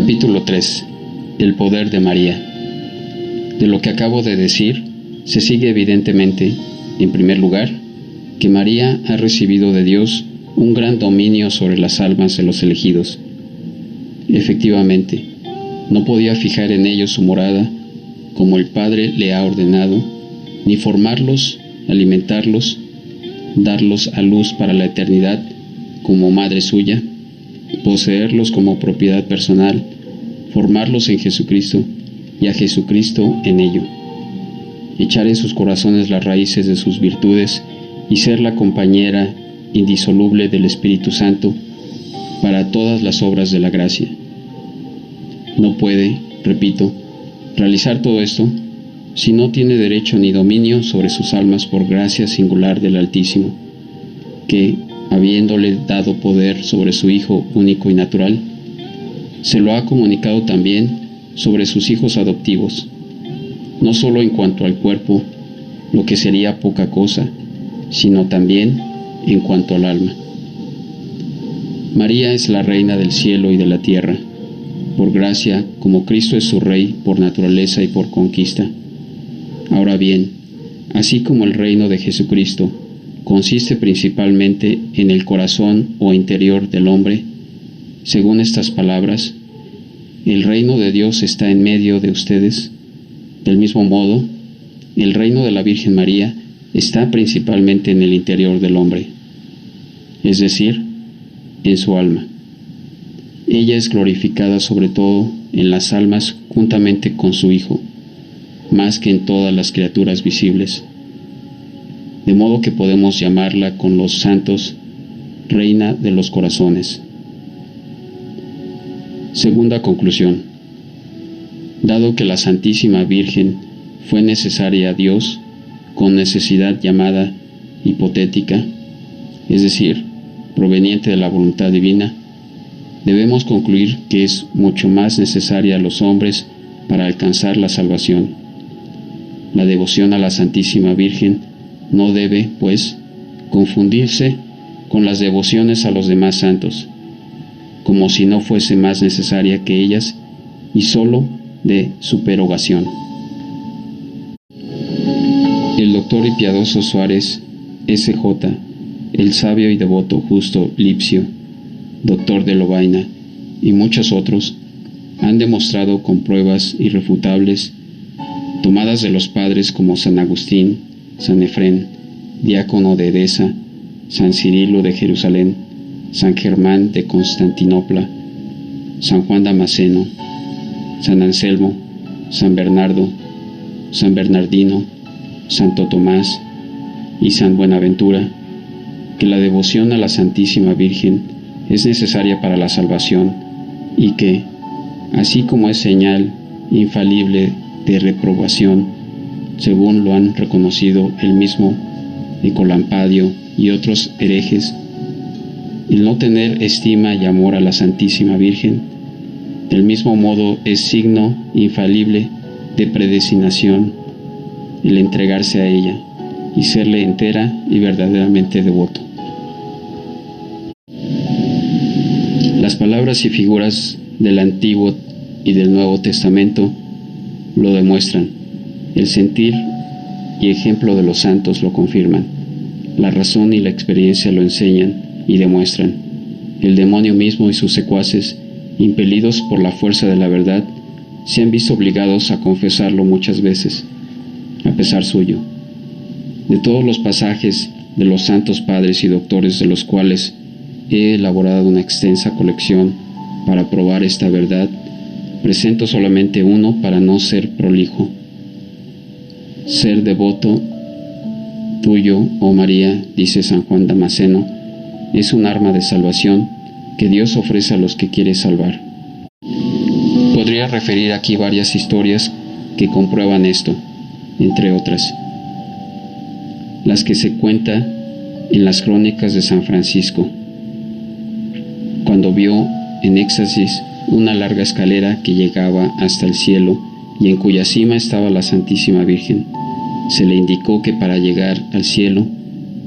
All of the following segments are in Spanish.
Capítulo 3. El poder de María. De lo que acabo de decir, se sigue evidentemente, en primer lugar, que María ha recibido de Dios un gran dominio sobre las almas de los elegidos. Efectivamente, no podía fijar en ellos su morada, como el Padre le ha ordenado, ni formarlos, alimentarlos, darlos a luz para la eternidad como madre suya, poseerlos como propiedad personal, formarlos en Jesucristo y a Jesucristo en ello, echar en sus corazones las raíces de sus virtudes y ser la compañera indisoluble del Espíritu Santo para todas las obras de la gracia. No puede, repito, realizar todo esto si no tiene derecho ni dominio sobre sus almas por gracia singular del Altísimo, que, habiéndole dado poder sobre su Hijo único y natural, se lo ha comunicado también sobre sus hijos adoptivos, no solo en cuanto al cuerpo, lo que sería poca cosa, sino también en cuanto al alma. María es la reina del cielo y de la tierra, por gracia, como Cristo es su rey por naturaleza y por conquista. Ahora bien, así como el reino de Jesucristo consiste principalmente en el corazón o interior del hombre, según estas palabras, el reino de Dios está en medio de ustedes. Del mismo modo, el reino de la Virgen María está principalmente en el interior del hombre, es decir, en su alma. Ella es glorificada sobre todo en las almas juntamente con su Hijo, más que en todas las criaturas visibles, de modo que podemos llamarla con los santos Reina de los Corazones. Segunda conclusión. Dado que la Santísima Virgen fue necesaria a Dios con necesidad llamada hipotética, es decir, proveniente de la voluntad divina, debemos concluir que es mucho más necesaria a los hombres para alcanzar la salvación. La devoción a la Santísima Virgen no debe, pues, confundirse con las devociones a los demás santos, como si no fuese más necesaria que ellas y sólo de superogación. El doctor y piadoso Suárez, S.J., el sabio y devoto Justo Lipsio, doctor de Lovaina, y muchos otros, han demostrado con pruebas irrefutables, tomadas de los padres como San Agustín, San Efrén, diácono de Edesa, San Cirilo de Jerusalén, San Germán de Constantinopla, San Juan Damasceno, San Anselmo, San Bernardo, San Bernardino, Santo Tomás y San Buenaventura, que la devoción a la Santísima Virgen es necesaria para la salvación y que, así como es señal infalible de reprobación, según lo han reconocido el mismo Nicolampadio y otros herejes, el no tener estima y amor a la Santísima Virgen, del mismo modo es signo infalible de predestinación el entregarse a ella y serle entera y verdaderamente devoto. Las palabras y figuras del Antiguo y del Nuevo Testamento lo demuestran. El sentir y ejemplo de los santos lo confirman. La razón y la experiencia lo enseñan y demuestran. El demonio mismo y sus secuaces, impelidos por la fuerza de la verdad, se han visto obligados a confesarlo muchas veces, a pesar suyo. De todos los pasajes de los santos padres y doctores de los cuales he elaborado una extensa colección para probar esta verdad, presento solamente uno para no ser prolijo. Ser devoto tuyo, oh María, dice San Juan Damasceno, es un arma de salvación que Dios ofrece a los que quiere salvar. Podría referir aquí varias historias que comprueban esto, entre otras. Las que se cuenta en las crónicas de San Francisco, cuando vio en éxtasis una larga escalera que llegaba hasta el cielo y en cuya cima estaba la Santísima Virgen. Se le indicó que para llegar al cielo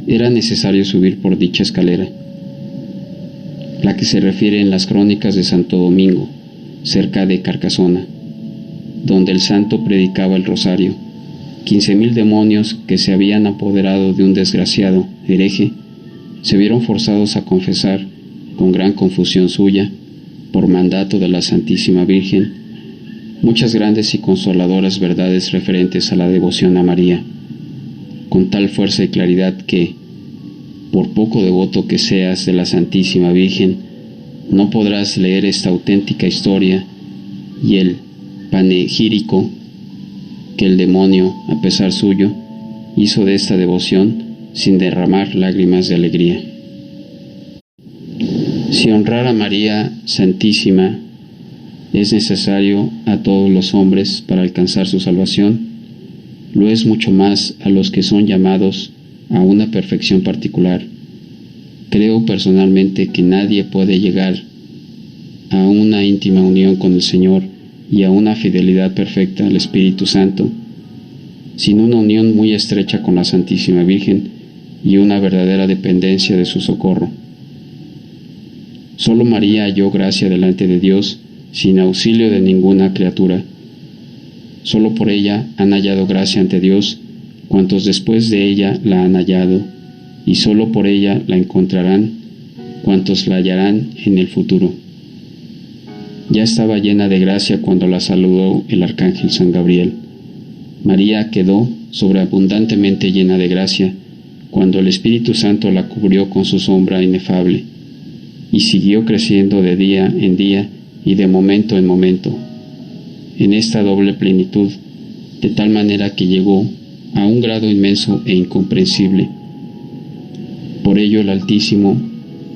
era necesario subir por dicha escalera, la que se refiere en las crónicas de Santo Domingo, cerca de Carcasona, donde el santo predicaba el rosario. 15,000 demonios que se habían apoderado de un desgraciado hereje se vieron forzados a confesar, con gran confusión suya, por mandato de la Santísima Virgen, muchas grandes y consoladoras verdades referentes a la devoción a María, con tal fuerza y claridad que, por poco devoto que seas de la Santísima Virgen, no podrás leer esta auténtica historia y el panegírico que el demonio, a pesar suyo, hizo de esta devoción sin derramar lágrimas de alegría. Si honrar a María Santísima es necesario a todos los hombres para alcanzar su salvación, lo es mucho más a los que son llamados a una perfección particular. Creo personalmente que nadie puede llegar a una íntima unión con el Señor y a una fidelidad perfecta al Espíritu Santo sin una unión muy estrecha con la Santísima Virgen y una verdadera dependencia de su socorro. Solo María halló gracia delante de Dios sin auxilio de ninguna criatura. Solo por ella han hallado gracia ante Dios cuantos después de ella la han hallado, y solo por ella la encontrarán cuantos la hallarán en el futuro. Ya estaba llena de gracia cuando la saludó el arcángel San Gabriel. María quedó sobreabundantemente llena de gracia cuando el Espíritu Santo la cubrió con su sombra inefable, y siguió creciendo de día en día y de momento en momento, en esta doble plenitud, de tal manera que llegó a un grado inmenso e incomprensible. Por ello el Altísimo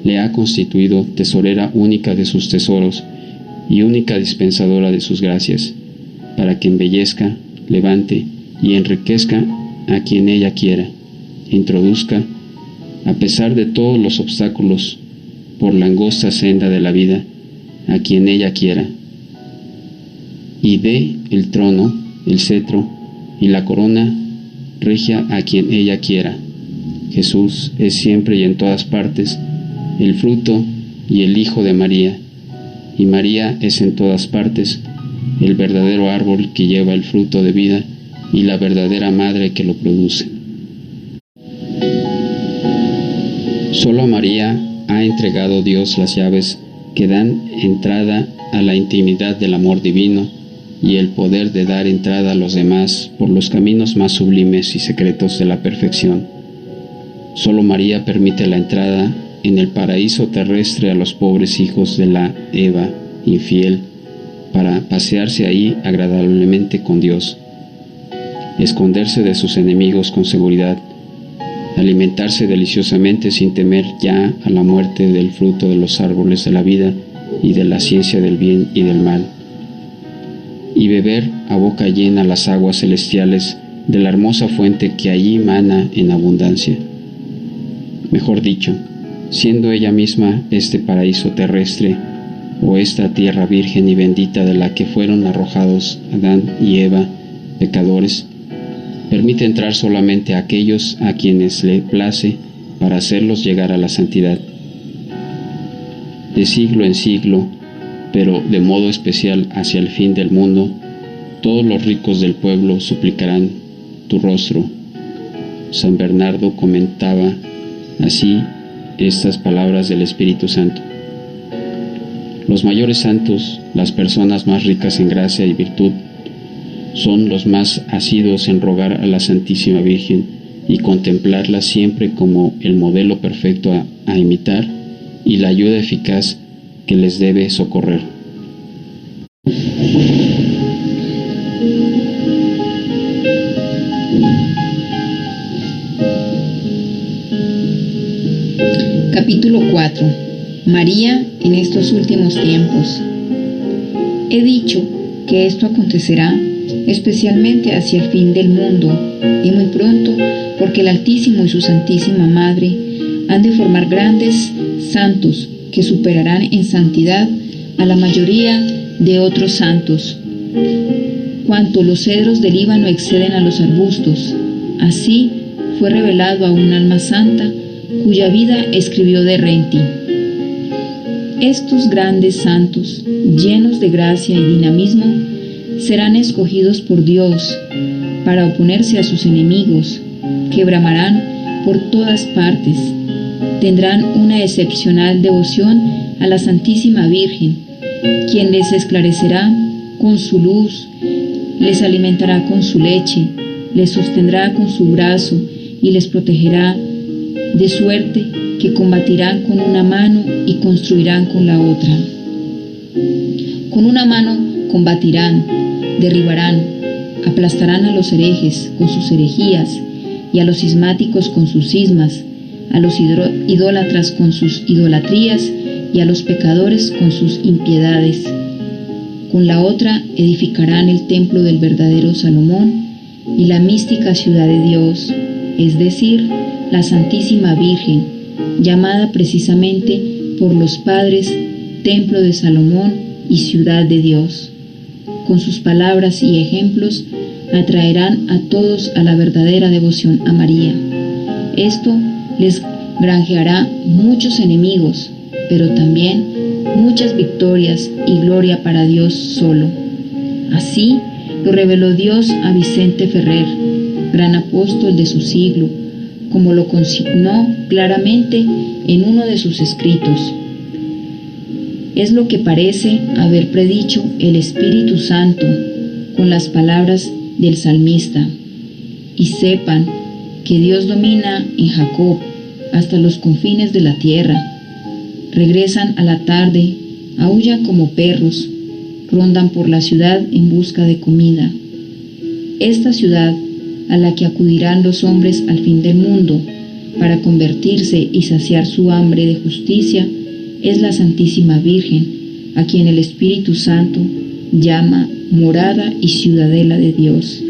le ha constituido tesorera única de sus tesoros y única dispensadora de sus gracias, para que embellezca, levante y enriquezca a quien ella quiera, introduzca, a pesar de todos los obstáculos, por la angosta senda de la vida, a quien ella quiera, y dé el trono, el cetro y la corona regia a quien ella quiera. Jesús es siempre y en todas partes el fruto y el Hijo de María, y María es en todas partes el verdadero árbol que lleva el fruto de vida y la verdadera madre que lo produce. Solo a María ha entregado Dios las llaves que dan entrada a la intimidad del amor divino y el poder de dar entrada a los demás por los caminos más sublimes y secretos de la perfección. Solo María permite la entrada en el paraíso terrestre a los pobres hijos de la Eva infiel, para pasearse ahí agradablemente con Dios, esconderse de sus enemigos con seguridad, alimentarse deliciosamente sin temer ya a la muerte del fruto de los árboles de la vida y de la ciencia del bien y del mal, y beber a boca llena las aguas celestiales de la hermosa fuente que allí mana en abundancia. Mejor dicho, siendo ella misma este paraíso terrestre, o esta tierra virgen y bendita de la que fueron arrojados Adán y Eva, pecadores, permite entrar solamente a aquellos a quienes le place para hacerlos llegar a la santidad. De siglo en siglo, pero de modo especial hacia el fin del mundo, todos los ricos del pueblo suplicarán tu rostro. San Bernardo comentaba así estas palabras del Espíritu Santo. Los mayores santos, las personas más ricas en gracia y virtud, son los más asiduos en rogar a la Santísima Virgen y contemplarla siempre como el modelo perfecto a imitar y la ayuda eficaz que les debe socorrer. Capítulo 4. María en estos últimos tiempos. He dicho que esto acontecerá especialmente hacia el fin del mundo, y muy pronto, porque el Altísimo y su Santísima Madre han de formar grandes santos que superarán en santidad a la mayoría de otros santos. Cuanto los cedros del Líbano exceden a los arbustos, así fue revelado a un alma santa cuya vida escribió de Renti. Estos grandes santos, llenos de gracia y dinamismo, serán escogidos por Dios para oponerse a sus enemigos, que bramarán por todas partes. Tendrán una excepcional devoción a la Santísima Virgen, quien les esclarecerá con su luz, les alimentará con su leche, les sostendrá con su brazo y les protegerá, de suerte que combatirán con una mano y construirán con la otra. Con una mano combatirán, derribarán, aplastarán a los herejes con sus herejías y a los cismáticos con sus cismas, a los idólatras con sus idolatrías y a los pecadores con sus impiedades. Con la otra edificarán el templo del verdadero Salomón y la mística ciudad de Dios, es decir, la Santísima Virgen, llamada precisamente por los padres Templo de Salomón y Ciudad de Dios. Con sus palabras y ejemplos atraerán a todos a la verdadera devoción a María. Esto les granjeará muchos enemigos, pero también muchas victorias y gloria para Dios solo. Así lo reveló Dios a Vicente Ferrer, gran apóstol de su siglo, como lo consignó claramente en uno de sus escritos. Es lo que parece haber predicho el Espíritu Santo con las palabras del salmista. Y sepan que Dios domina en Jacob hasta los confines de la tierra. Regresan a la tarde, aúllan como perros, rondan por la ciudad en busca de comida. Esta ciudad, a la que acudirán los hombres al fin del mundo para convertirse y saciar su hambre de justicia, es la Santísima Virgen, a quien el Espíritu Santo llama morada y ciudadela de Dios.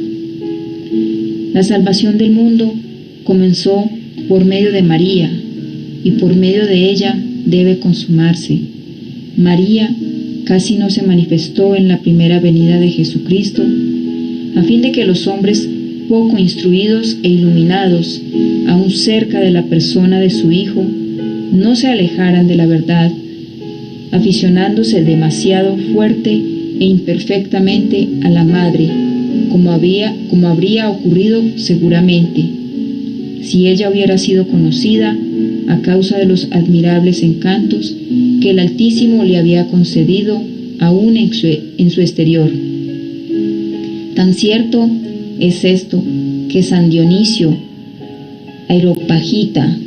La salvación del mundo comenzó por medio de María y por medio de ella debe consumarse. María casi no se manifestó en la primera venida de Jesucristo, a fin de que los hombres poco instruidos e iluminados, aún cerca de la persona de su Hijo, no se alejaran de la verdad, aficionándose demasiado fuerte e imperfectamente a la Madre, como habría ocurrido seguramente, si ella hubiera sido conocida a causa de los admirables encantos que el Altísimo le había concedido aún en su exterior. Tan cierto es esto que San Dionisio Areopagita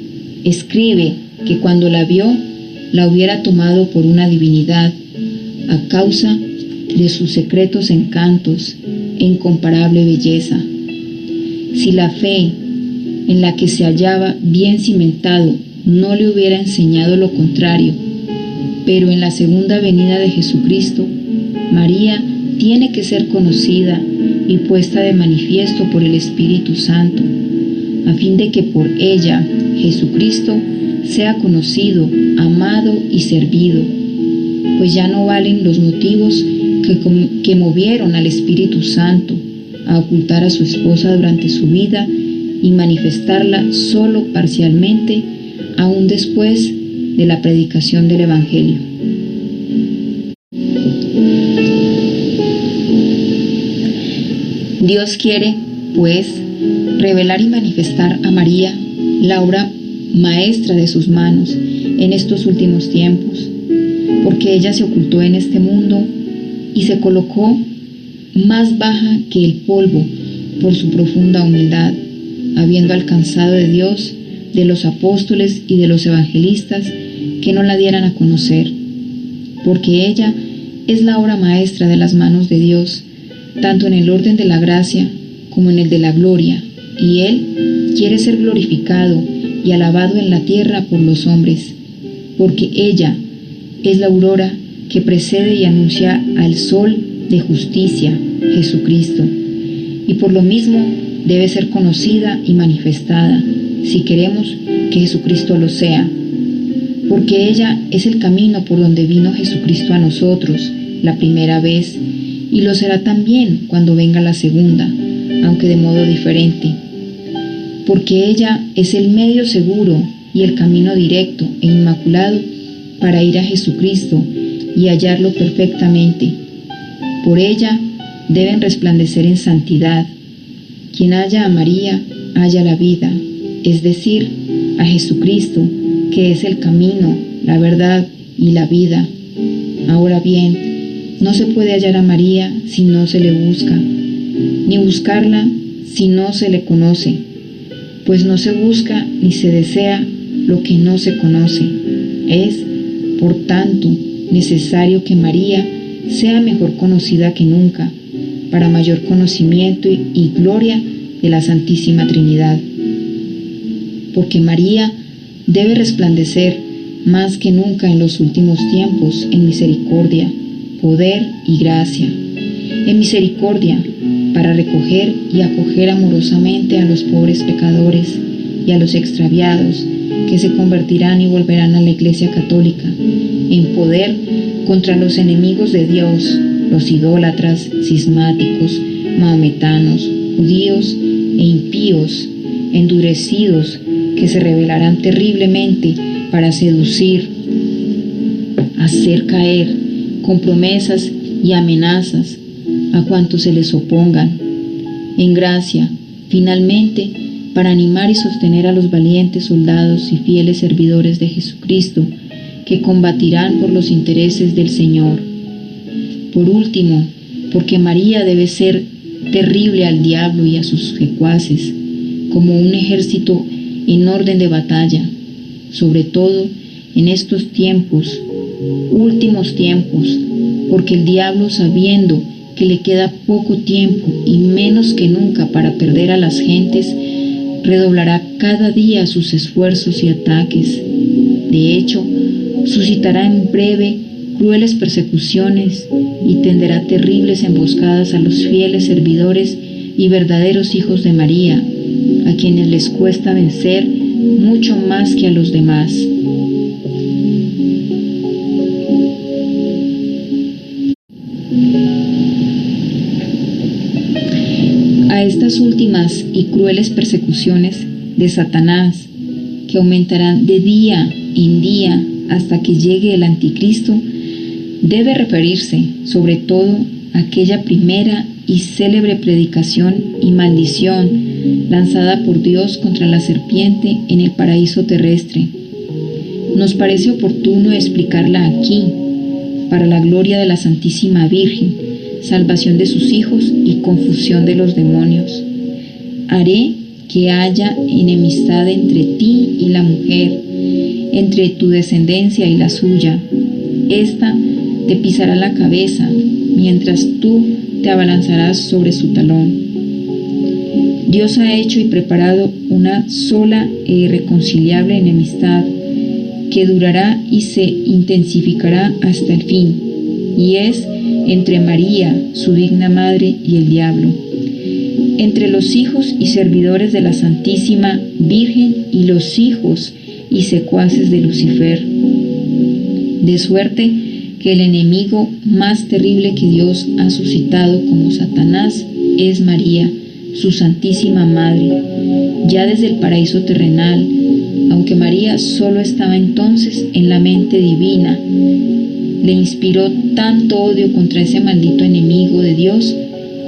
escribe que cuando la vio, la hubiera tomado por una divinidad a causa de sus secretos encantos e incomparable belleza. Si la fe en la que se hallaba bien cimentado no le hubiera enseñado lo contrario, pero en la segunda venida de Jesucristo, María tiene que ser conocida y puesta de manifiesto por el Espíritu Santo, a fin de que por ella Jesucristo sea conocido, amado y servido, pues ya no valen los motivos que movieron al Espíritu Santo a ocultar a su esposa durante su vida y manifestarla solo parcialmente, aún después de la predicación del Evangelio. Dios quiere, pues, revelar y manifestar a María la obra maestra de sus manos en estos últimos tiempos, porque ella se ocultó en este mundo y se colocó más baja que el polvo por su profunda humildad, habiendo alcanzado de Dios, de los apóstoles y de los evangelistas que no la dieran a conocer, porque ella es la obra maestra de las manos de Dios, tanto en el orden de la gracia como en el de la gloria, y Él quiere ser glorificado y alabado en la tierra por los hombres, porque ella es la aurora que precede y anuncia al sol de justicia, Jesucristo, y por lo mismo debe ser conocida y manifestada, si queremos que Jesucristo lo sea, porque ella es el camino por donde vino Jesucristo a nosotros la primera vez, y lo será también cuando venga la segunda, aunque de modo diferente, porque ella es el medio seguro y el camino directo e inmaculado para ir a Jesucristo y hallarlo perfectamente. Por ella deben resplandecer en santidad. Quien halla a María, halla la vida, es decir, a Jesucristo, que es el camino, la verdad y la vida. Ahora bien, no se puede hallar a María si no se le busca, ni buscarla si no se le conoce, pues no se busca ni se desea lo que no se conoce. Es, por tanto, necesario que María sea mejor conocida que nunca, para mayor conocimiento y gloria de la Santísima Trinidad. Porque María debe resplandecer más que nunca en los últimos tiempos en misericordia, poder y gracia. En misericordia, para recoger y acoger amorosamente a los pobres pecadores y a los extraviados que se convertirán y volverán a la Iglesia Católica. En poder, contra los enemigos de Dios, los idólatras, cismáticos, mahometanos, judíos e impíos, endurecidos, que se rebelarán terriblemente para seducir, hacer caer con promesas y amenazas a cuantos se les opongan. En gracia, finalmente, para animar y sostener a los valientes soldados y fieles servidores de Jesucristo, que combatirán por los intereses del Señor. Por último, porque María debe ser terrible al diablo y a sus secuaces, como un ejército en orden de batalla, sobre todo en estos tiempos, últimos tiempos, porque el diablo, sabiendo que le queda poco tiempo y menos que nunca para perder a las gentes, redoblará cada día sus esfuerzos y ataques. De hecho, suscitará en breve crueles persecuciones y tenderá terribles emboscadas a los fieles servidores y verdaderos hijos de María, a quienes les cuesta vencer mucho más que a los demás. A estas últimas y crueles persecuciones de Satanás, que aumentarán de día en día hasta que llegue el Anticristo, debe referirse sobre todo a aquella primera y célebre predicación y maldición lanzada por Dios contra la serpiente en el paraíso terrestre. Nos parece oportuno explicarla aquí, para la gloria de la Santísima Virgen, salvación de sus hijos y confusión de los demonios. Haré que haya enemistad entre ti y la mujer, entre tu descendencia y la suya. Esta te pisará la cabeza, mientras tú te abalanzarás sobre su talón. Dios ha hecho y preparado una sola e irreconciliable enemistad que durará y se intensificará hasta el fin, y es entre María, su digna madre, y el diablo, entre los hijos y servidores de la Santísima Virgen y los hijos y secuaces de Lucifer, de suerte que el enemigo más terrible que Dios ha suscitado como Satanás es María, su Santísima Madre, ya desde el paraíso terrenal, aunque María solo estaba entonces en la mente divina. Le inspiró tanto odio contra ese maldito enemigo de Dios,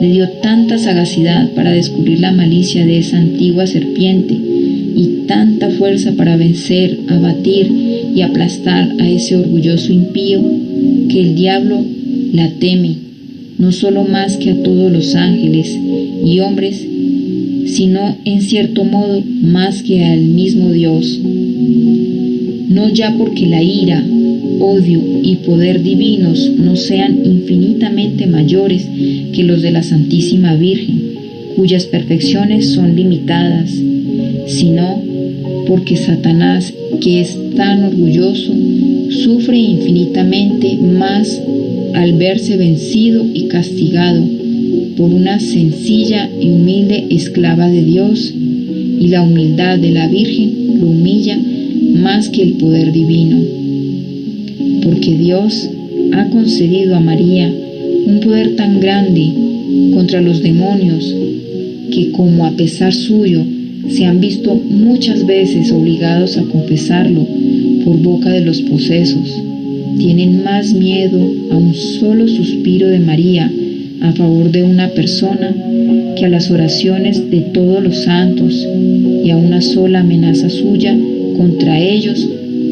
le dio tanta sagacidad para descubrir la malicia de esa antigua serpiente y tanta fuerza para vencer, abatir y aplastar a ese orgulloso impío, que el diablo la teme, no solo más que a todos los ángeles y hombres, sino en cierto modo más que al mismo Dios. No ya porque la ira, odio y poder divinos no sean infinitamente mayores que los de la Santísima Virgen, cuyas perfecciones son limitadas, sino porque Satanás, que es tan orgulloso, sufre infinitamente más al verse vencido y castigado por una sencilla y humilde esclava de Dios, y la humildad de la Virgen lo humilla más que el poder divino. Porque Dios ha concedido a María un poder tan grande contra los demonios que, como a pesar suyo se han visto muchas veces obligados a confesarlo por boca de los posesos. Tienen más miedo a un solo suspiro de María a favor de una persona que a las oraciones de todos los santos y a una sola amenaza suya contra ellos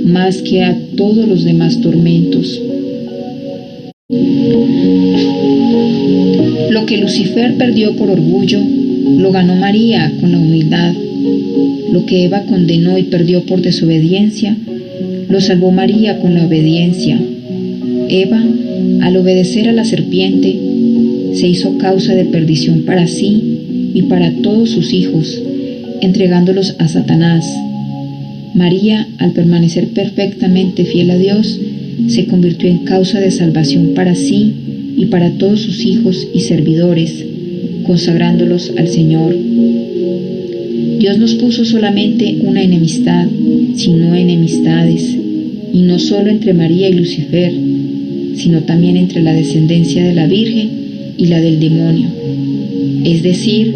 más que a todos los demás tormentos. Lo que Lucifer perdió por orgullo, lo ganó María con la humildad. Lo que Eva condenó y perdió por desobediencia, lo salvó María con la obediencia. Eva, al obedecer a la serpiente, se hizo causa de perdición para sí y para todos sus hijos, entregándolos a Satanás. María, al permanecer perfectamente fiel a Dios, se convirtió en causa de salvación para sí y para todos sus hijos y servidores, consagrándolos al Señor. Dios nos puso solamente una enemistad, sino enemistades, y no solo entre María y Lucifer, sino también entre la descendencia de la Virgen y la del demonio. Es decir,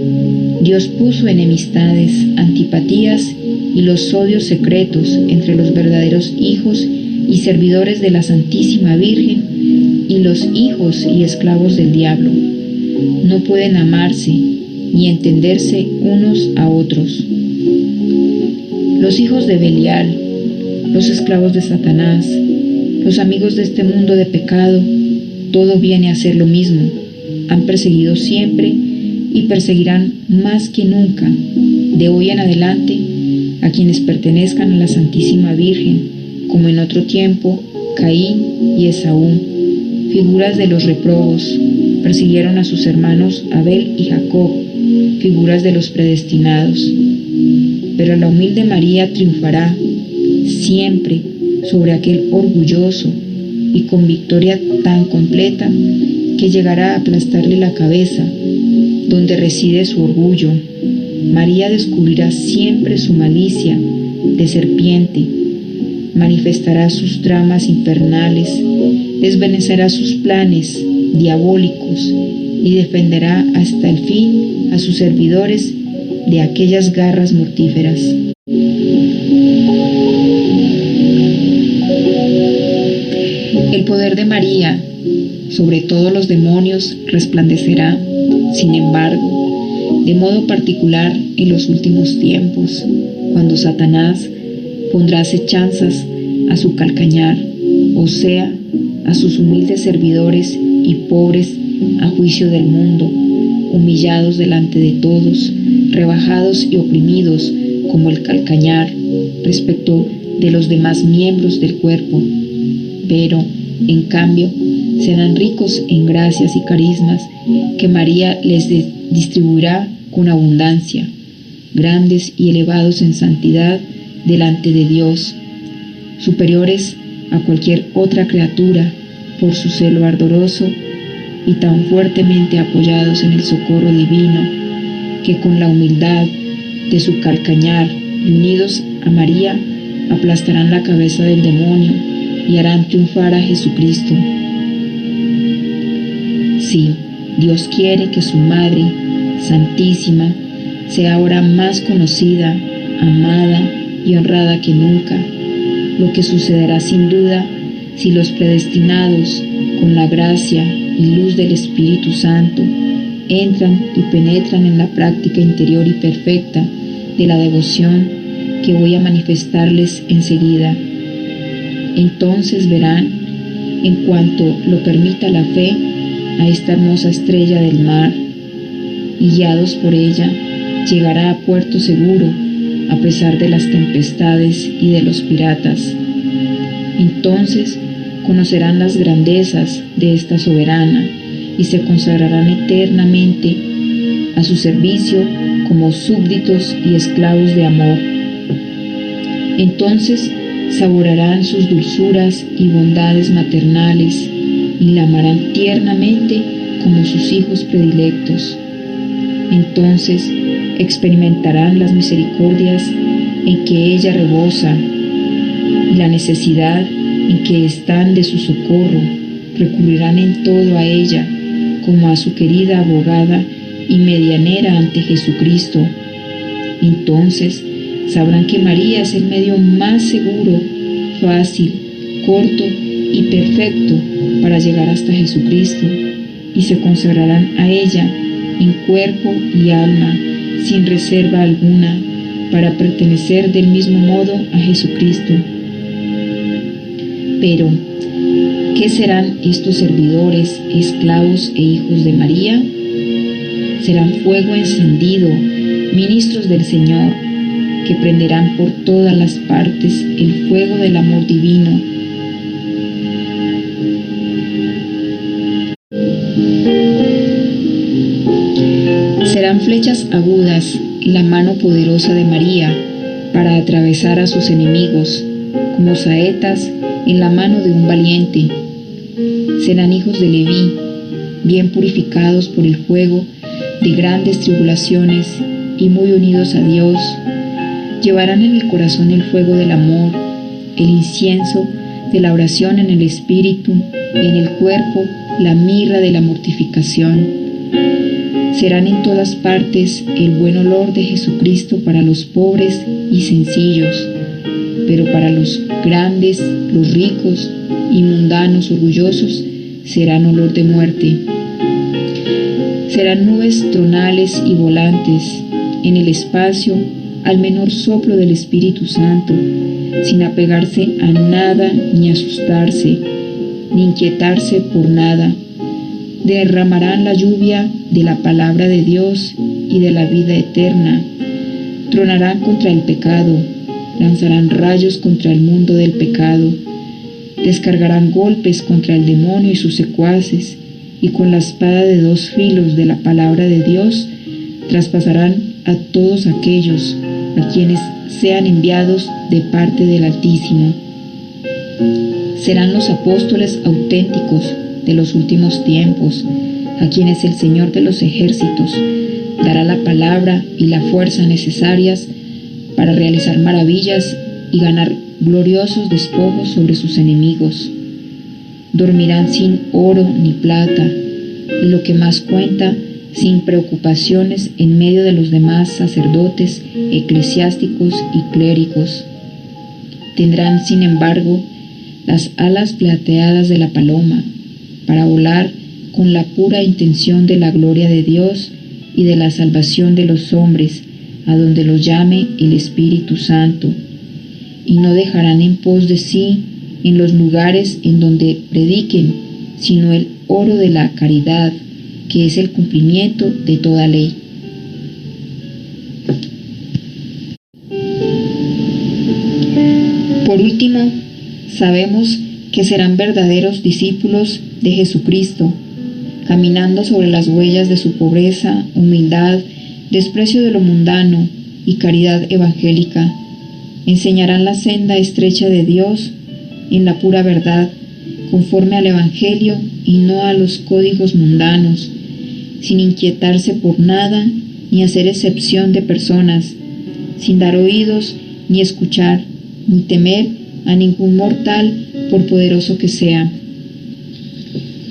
Dios puso enemistades, antipatías y los odios secretos entre los verdaderos hijos y servidores de la Santísima Virgen y los hijos y esclavos del diablo. No pueden amarse ni entenderse unos a otros. Los hijos de Belial, los esclavos de Satanás, los amigos de este mundo de pecado, todo viene a ser lo mismo. Han perseguido siempre y perseguirán más que nunca, de hoy en adelante, a quienes pertenezcan a la Santísima Virgen, como en otro tiempo Caín y Esaú, figuras de los réprobos, persiguieron a sus hermanos Abel y Jacob, figuras de los predestinados. Pero la humilde María triunfará siempre sobre aquel orgulloso y con victoria tan completa que llegará a aplastarle la cabeza, donde reside su orgullo. María descubrirá siempre su malicia de serpiente, manifestará sus tramas infernales, desvanecerá sus planes diabólicos y defenderá hasta el fin a sus servidores de aquellas garras mortíferas. El poder de María sobre todos los demonios resplandecerá, sin embargo, de modo particular en los últimos tiempos, cuando Satanás pondrá acechanzas a su calcañar, o sea, a sus humildes servidores y pobres a juicio del mundo, humillados delante de todos, rebajados y oprimidos como el calcañar respecto de los demás miembros del cuerpo, pero, en cambio, serán ricos en gracias y carismas que María les distribuirá con abundancia, grandes y elevados en santidad delante de Dios, superiores a cualquier otra criatura por su celo ardoroso y tan fuertemente apoyados en el socorro divino, que con la humildad de su calcañar y unidos a María aplastarán la cabeza del demonio y harán triunfar a Jesucristo. Sí, Dios quiere que su Madre Santísima sea ahora más conocida, amada y honrada que nunca, lo que sucederá sin duda si los predestinados, con la gracia y luz del Espíritu Santo, entran y penetran en la práctica interior y perfecta de la devoción que voy a manifestarles enseguida. Entonces verán, en cuanto lo permita la fe, a esta hermosa estrella del mar, y guiados por ella, llegará a puerto seguro, a pesar de las tempestades y de los piratas. Entonces conocerán las grandezas de esta soberana y se consagrarán eternamente a su servicio como súbditos y esclavos de amor. Entonces saborearán sus dulzuras y bondades maternales y la amarán tiernamente como sus hijos predilectos. Entonces experimentarán las misericordias en que ella rebosa y la necesidad en que están de su socorro. Recurrirán en todo a ella como a su querida abogada y medianera ante Jesucristo. Entonces sabrán que María es el medio más seguro, fácil, corto y perfecto para llegar hasta Jesucristo, y se consagrarán a ella en cuerpo y alma, sin reserva alguna, para pertenecer del mismo modo a Jesucristo. Pero, ¿qué serán estos servidores, esclavos e hijos de María? Serán fuego encendido, ministros del Señor, que prenderán por todas las partes el fuego del amor divino. Serán flechas agudas en la mano poderosa de María para atravesar a sus enemigos, como saetas en la mano de un valiente. Serán hijos de Leví, bien purificados por el fuego de grandes tribulaciones y muy unidos a Dios. Llevarán en el corazón el fuego del amor, el incienso de la oración en el espíritu, y en el cuerpo la mirra de la mortificación. Serán en todas partes el buen olor de Jesucristo para los pobres y sencillos, pero para los grandes, los ricos y mundanos orgullosos serán olor de muerte. Serán nubes tronales y volantes en el espacio al menor soplo del Espíritu Santo, sin apegarse a nada ni asustarse, ni inquietarse por nada. Derramarán la lluvia de la palabra de Dios y de la vida eterna. Tronarán contra el pecado, lanzarán rayos contra el mundo del pecado, descargarán golpes contra el demonio y sus secuaces, y con la espada de dos filos de la palabra de Dios traspasarán a todos aquellos a quienes sean enviados de parte del Altísimo. Serán los apóstoles auténticos de los últimos tiempos, a quienes el Señor de los ejércitos dará la palabra y la fuerza necesarias para realizar maravillas y ganar gloriosos despojos sobre sus enemigos. Dormirán sin oro ni plata, y lo que más cuenta, sin preocupaciones en medio de los demás sacerdotes, eclesiásticos y clérigos. Tendrán, sin embargo, las alas plateadas de la paloma, para volar con la pura intención de la gloria de Dios y de la salvación de los hombres, a donde los llame el Espíritu Santo, y no dejarán en pos de sí en los lugares en donde prediquen, sino el oro de la caridad, que es el cumplimiento de toda ley. Por último, sabemos que serán verdaderos discípulos de Jesucristo, caminando sobre las huellas de su pobreza, humildad, desprecio de lo mundano y caridad evangélica. Enseñarán la senda estrecha de Dios en la pura verdad, conforme al Evangelio y no a los códigos mundanos, sin inquietarse por nada ni hacer excepción de personas, sin dar oídos ni escuchar, ni temer a ningún mortal por poderoso que sea.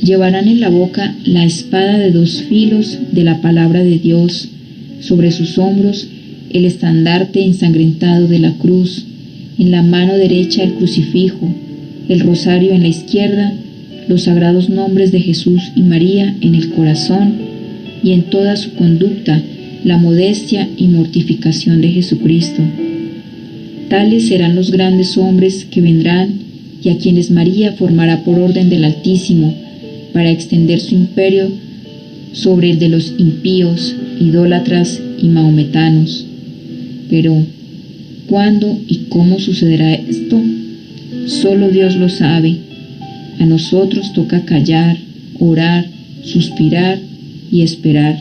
Llevarán en la boca la espada de dos filos de la palabra de Dios, sobre sus hombros el estandarte ensangrentado de la cruz, en la mano derecha el crucifijo, el rosario en la izquierda, los sagrados nombres de Jesús y María en el corazón, y en toda su conducta la modestia y mortificación de Jesucristo. Tales serán los grandes hombres que vendrán y a quienes María formará por orden del Altísimo para extender su imperio sobre el de los impíos, idólatras y mahometanos. Pero, ¿cuándo y cómo sucederá esto? Solo Dios lo sabe. A nosotros toca callar, orar, suspirar y esperar.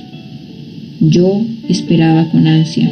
Yo esperaba con ansia.